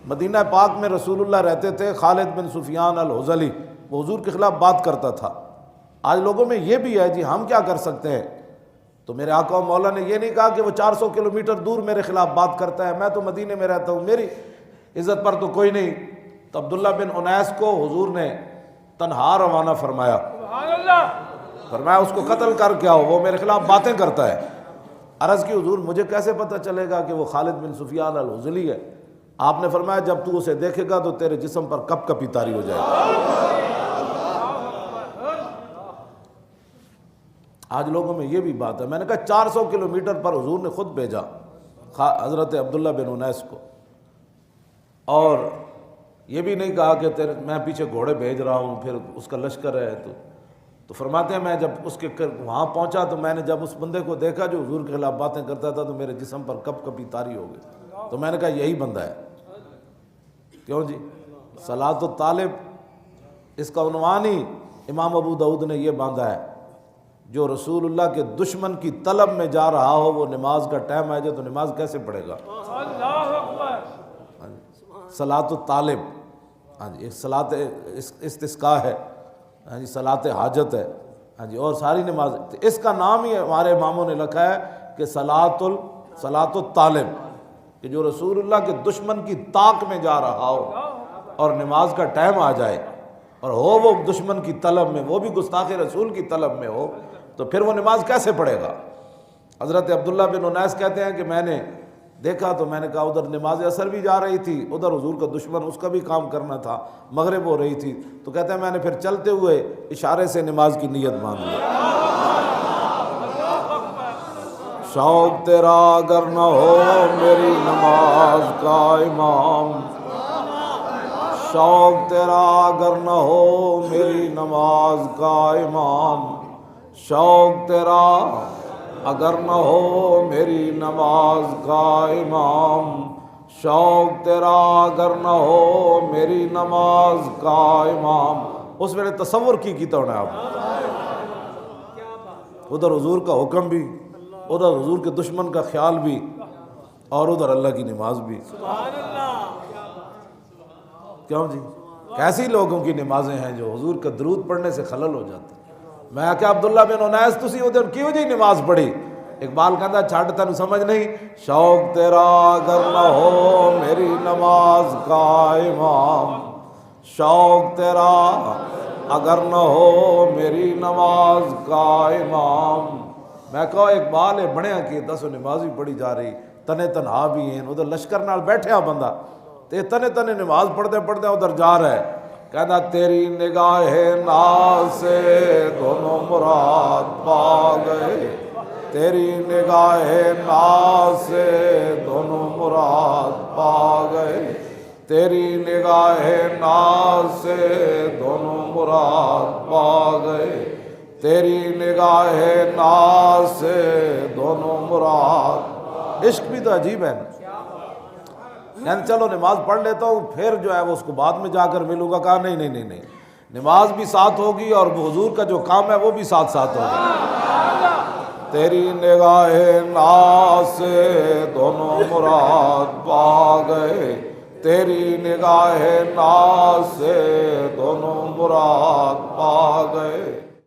مدینہ پاک میں رسول اللہ رہتے تھے، خالد بن سفیان الحذلی، وہ حضور کے خلاف بات کرتا تھا۔ آج لوگوں میں یہ بھی ہے جی ہم کیا کر سکتے ہیں، تو میرے آقا و مولا نے یہ نہیں کہا کہ وہ 400 کلومیٹر دور میرے خلاف بات کرتا ہے، میں تو مدینے میں رہتا ہوں، میری عزت پر تو کوئی نہیں۔ تو عبداللہ بن انیس کو حضور نے تنہا روانہ فرمایا، فرمایا اس کو قتل کر کے آؤ، وہ میرے خلاف باتیں کرتا ہے۔ عرض کی حضور مجھے کیسے پتہ چلے گا کہ وہ خالد بن سفیان الحذلی ہے؟ آپ نے فرمایا جب تو اسے دیکھے گا تو تیرے جسم پر کپ کپی طاری ہو جائے گا۔ آج لوگوں میں یہ بھی بات ہے۔ میں نے کہا 400 کلومیٹر پر حضور نے خود بھیجا حضرت عبداللہ بن انیس کو، اور یہ بھی نہیں کہا کہ میں پیچھے گھوڑے بھیج رہا ہوں پھر اس کا لشکر ہے۔ تو فرماتے ہیں میں جب اس کے وہاں پہنچا تو میں نے جب اس بندے کو دیکھا جو حضور کے خلاف باتیں کرتا تھا تو میرے جسم پر کپ کپی طاری ہو گئی۔ تو میں نے کہا یہی بندہ ہے۔ کیوں جی؟ صلاۃ الطالب، اس کا عنوان ہی امام ابو داؤد نے یہ باندھا ہے، جو رسول اللہ کے دشمن کی طلب میں جا رہا ہو وہ نماز کا ٹائم آ جائے تو نماز کیسے پڑھے گا؟ صلاۃ الطالب، ہاں جی، ایک صلاۃ استسقاء ہے، ہاں جی، صلاۃ حاجت ہے، ہاں جی، اور ساری نماز، اس کا نام ہی ہمارے اماموں نے لکھا ہے کہ صلاۃ الطالب، کہ جو رسول اللہ کے دشمن کی طاق میں جا رہا ہو اور نماز کا ٹائم آ جائے اور ہو وہ دشمن کی طلب میں، وہ بھی گستاخ رسول کی طلب میں ہو، تو پھر وہ نماز کیسے پڑھے گا؟ حضرت عبداللہ بن انیس کہتے ہیں کہ میں نے دیکھا تو میں نے کہا ادھر نماز اثر بھی جا رہی تھی، ادھر حضور کا دشمن اس کا بھی کام کرنا تھا، مغرب ہو رہی تھی، تو کہتے ہیں میں نے پھر چلتے ہوئے اشارے سے نماز کی نیت مان لی۔ شوق تیرا اگر نہ ہو میری نماز کا امام، شوق تیرا اگر نہ ہو میری نماز کا امام، شوق تیرا اگر نہ ہو میری نماز کا امام، شوق تیرا اگر نہ ہو میری نماز کا امام۔ اس میں نے تصور کیتا ہونا ہے آپ، ادھر حضور کا حکم بھی، ادھر حضور کے دشمن کا خیال بھی، اور ادھر اللہ کی نماز بھی۔ کیوں جی؟ کیسی لوگوں کی نمازیں ہیں جو حضور کا درود پڑھنے سے خلل ہو جاتی۔ میں کہا عبداللہ بن انیس تسی ادھر کیوں جی نماز پڑھی؟ اقبال کہتا چھڑ تینوں سمجھ نہیں، شوق تیرا اگر نہ ہو میری نماز کا امام، شوق تیرا اگر نہ ہو میری نماز کا امام۔ میں کہا اقبال ہے بڑے کی 10 نماز بھی پڑھی جا رہی، تنے تنہا بھی ہیں، ادھر لشکر نال بیٹھیا بندہ تے تنے نماز پڑھتے پڑھتے ادھر جا رہا ہے، کہتا تیری نگاہ ناز سے دونوں مراد پا گئے، تیری نگاہ ناز سے دونوں مراد پا گئے، تیری نگاہ ناز سے دونوں مراد پا گئے، تیری نگاہ ناز سے دونوں مراد۔ عشق بھی تو عجیب ہے نا، یعنی چلو نماز پڑھ لیتا ہوں پھر جو ہے وہ اس کو بعد میں جا کر ملوں گا، کہا نہیں، نماز بھی ساتھ ہوگی اور حضور کا جو کام ہے وہ بھی ساتھ ہوگا۔ تیری نگاہ ناز سے دونوں مراد پا گئے، تیری نگاہ ناز سے دونوں مراد پا گئے۔